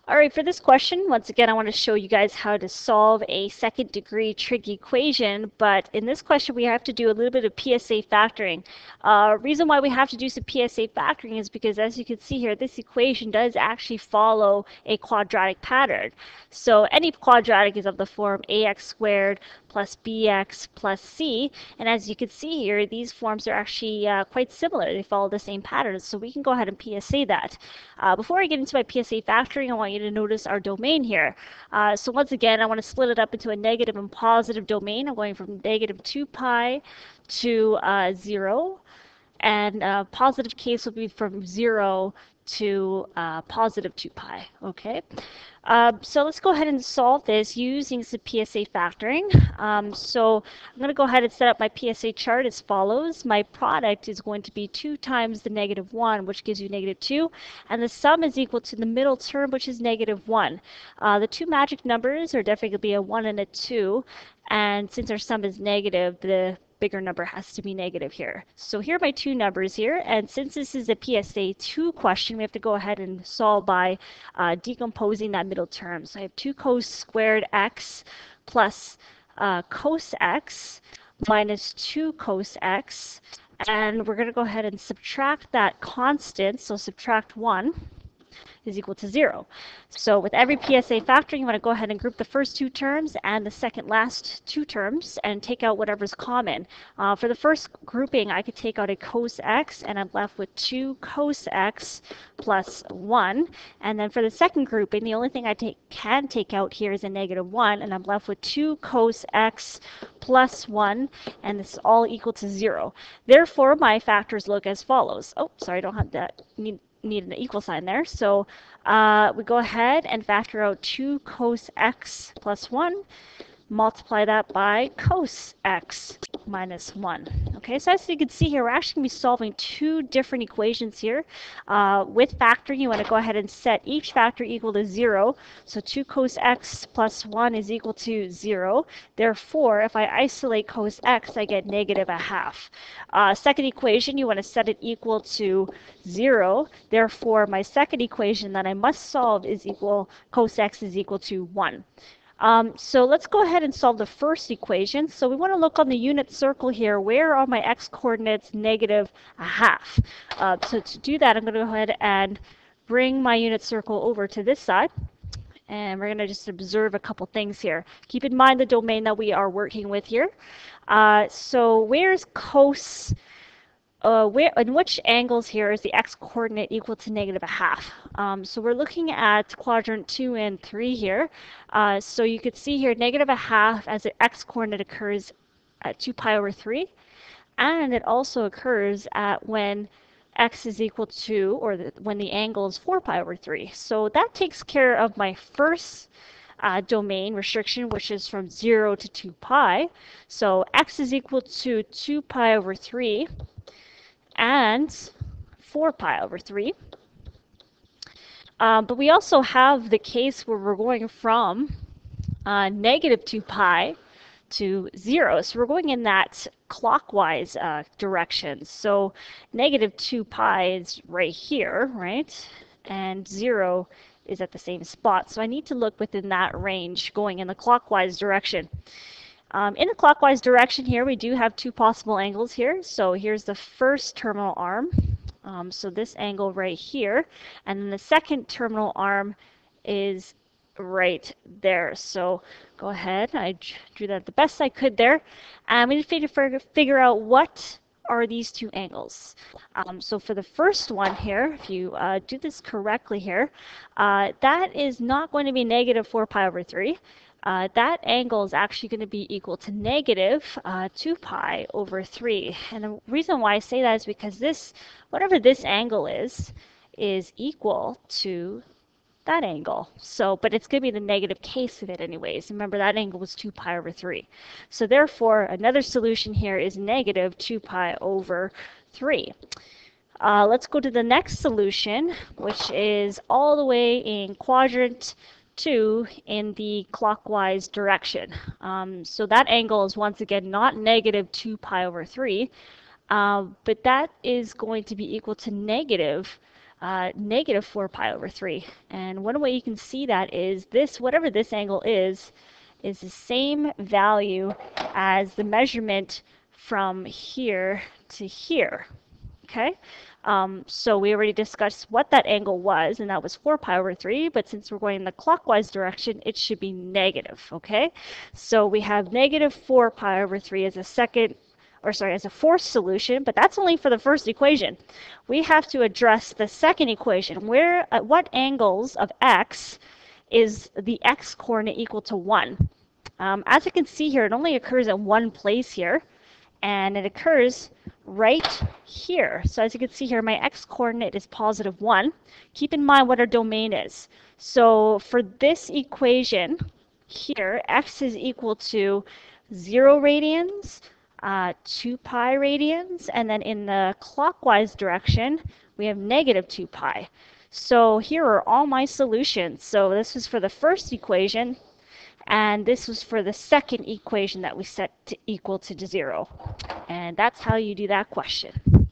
All right, for this question, once again, I want to show you guys how to solve a second degree trig equation, but in this question, we have to do a little bit of PSA factoring. Reason why we have to do some PSA factoring is because, as you can see here, this equation does actually follow a quadratic pattern. So any quadratic is of the form ax squared plus bx plus c, and as you can see here, these forms are actually quite similar. They follow the same pattern, so we can go ahead and PSA that. Before I get into my PSA factoring, I want you to notice our domain here. So once again, I want to split it up into a negative and positive domain. I'm going from negative 2 pi to 0, and positive case will be from 0 to positive 2 pi. Okay. So let's go ahead and solve this using some PSA factoring. So I'm going to go ahead and set up my PSA chart as follows. My product is going to be 2 times the negative 1, which gives you negative 2, and the sum is equal to the middle term, which is negative 1. The two magic numbers are definitely going to be a 1 and a 2, and since our sum is negative, the bigger number has to be negative here. So here are my two numbers here, and since this is a PSA 2 question, we have to go ahead and solve by decomposing that middle term. So I have 2 cos squared x plus cos x minus 2 cos x, and we're going to go ahead and subtract that constant, so subtract 1 is equal to 0. So with every PSA factoring, you want to go ahead and group the first two terms and the second last two terms and take out whatever's common. For the first grouping, I could take out a cos x, and I'm left with 2 cos x plus 1. And then for the second grouping, the only thing I can take out here is a negative 1, and I'm left with 2 cos x plus 1, and this is all equal to 0. Therefore, my factors look as follows. Oh, sorry, I don't have that. Need an equal sign there. So we go ahead and factor out 2 cos x plus 1, multiply that by cos x minus 1. Okay, so as you can see here, we're actually going to be solving two different equations here. With factoring, you want to go ahead and set each factor equal to 0. So 2 cos x plus 1 is equal to 0. Therefore, if I isolate cos x, I get negative a half. Second equation, you want to set it equal to 0. Therefore, my second equation that I must solve is cos x is equal to 1. So let's go ahead and solve the first equation. So we want to look on the unit circle here. Where are my x coordinates? Negative a half. So to do that, I'm going to go ahead and bring my unit circle over to this side. And we're going to just observe a couple things here. Keep in mind the domain that we are working with here. So where's cos? In which angles here is the x coordinate equal to negative a half? So we're looking at quadrant 2 and 3 here. So you could see here negative a half as the x coordinate occurs at 2 pi over 3. And it also occurs at when x is equal to, or when the angle is 4 pi over 3. So that takes care of my first domain restriction, which is from 0 to 2 pi. So x is equal to 2 pi over 3. And 4 pi over 3. But we also have the case where we're going from negative 2 pi to 0. So we're going in that clockwise direction. So negative 2 pi is right here, right? And 0 is at the same spot. So I need to look within that range going in the clockwise direction. In the clockwise direction here, we do have two possible angles here. So here's the first terminal arm. So this angle right here. And then the second terminal arm is right there. So go ahead. I drew that the best I could there. And we need to figure out what are these two angles. So for the first one here, if you do this correctly here, that is not going to be negative 4 pi over 3. That angle is actually going to be equal to negative 2 pi over 3. And the reason why I say that is because this, whatever this angle is equal to that angle. So, but it's going to be the negative case of it anyways. Remember, that angle was 2 pi over 3. So therefore, another solution here is negative 2 pi over 3. Let's go to the next solution, which is all the way in quadrant 2 in the clockwise direction. So that angle is once again not negative 2 pi over 3, but that is going to be equal to negative negative 4 pi over 3. And one way you can see that is this, whatever this angle is the same value as the measurement from here to here. Okay, so we already discussed what that angle was, and that was 4 pi over 3, but since we're going in the clockwise direction, it should be negative, okay? So we have negative 4 pi over 3 as a fourth solution, but that's only for the first equation. We have to address the second equation. At what angles of x is the x coordinate equal to 1? As you can see here, it only occurs in one place here, and it occurs right here. So as you can see here, my x-coordinate is positive 1. Keep in mind what our domain is. So for this equation here, x is equal to 0 radians, 2 pi radians, and then in the clockwise direction, we have negative 2 pi. So here are all my solutions. So this was for the first equation, and this was for the second equation that we set to equal to 0. And that's how you do that question.